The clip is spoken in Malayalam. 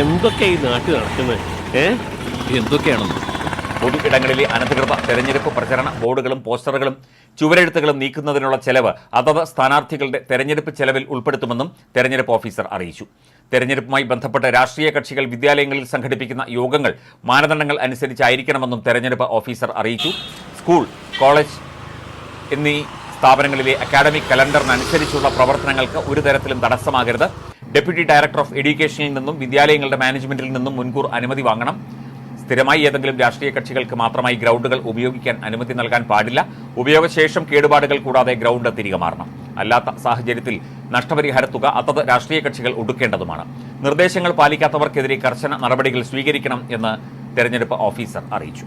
എന്തൊക്കെ ഈ നാട്ടിൽ നടക്കുന്നത്? എന്തൊക്കെയാണെന്ന് പൊതു ഇടങ്ങളിലെ അനധികൃത തെരഞ്ഞെടുപ്പ് പ്രചരണ ബോർഡുകളും പോസ്റ്ററുകളും ചുവരെഴുത്തുകളും നീക്കുന്നതിനുള്ള ചെലവ് അതത് സ്ഥാനാർത്ഥികളുടെ തെരഞ്ഞെടുപ്പ് ചെലവിൽ ഉൾപ്പെടുത്തുമെന്നും തെരഞ്ഞെടുപ്പ് ഓഫീസർ അറിയിച്ചു. തെരഞ്ഞെടുപ്പുമായി ബന്ധപ്പെട്ട് രാഷ്ട്രീയ കക്ഷികൾ വിദ്യാലയങ്ങളിൽ സംഘടിപ്പിക്കുന്ന യോഗങ്ങൾ മാനദണ്ഡങ്ങൾ അനുസരിച്ചായിരിക്കണമെന്നും തെരഞ്ഞെടുപ്പ് ഓഫീസർ അറിയിച്ചു. സ്കൂൾ, കോളേജ് എന്നീ സ്ഥാപനങ്ങളിലെ അക്കാഡമിക് കലണ്ടറിനനുസരിച്ചുള്ള പ്രവർത്തനങ്ങൾക്ക് ഒരു തരത്തിലും തടസ്സമാകരുത്. ഡെപ്യൂട്ടി ഡയറക്ടർ ഓഫ് എഡ്യൂക്കേഷനിൽ നിന്നും വിദ്യാലയങ്ങളുടെ മാനേജ്മെന്റിൽ നിന്നും മുൻകൂർ അനുമതി വാങ്ങണം. സ്ഥിരമായി ഏതെങ്കിലും രാഷ്ട്രീയ കക്ഷികൾക്ക് മാത്രമായി ഗ്രൗണ്ടുകൾ ഉപയോഗിക്കാൻ അനുമതി നൽകാൻ പാടില്ല. ഉപയോഗശേഷം കേടുപാടുകൾ കൂടാതെ ഗ്രൗണ്ട് തിരികെ മാറണം. അല്ലാത്ത സാഹചര്യത്തിൽ നഷ്ടപരിഹാര തുക അതത് രാഷ്ട്രീയ കക്ഷികൾ ഒടുക്കേണ്ടതുമാണ്. നിർദ്ദേശങ്ങൾ പാലിക്കാത്തവർക്കെതിരെ കർശന നടപടികൾ സ്വീകരിക്കണം എന്ന് തെരഞ്ഞെടുപ്പ് ഓഫീസർ അറിയിച്ചു.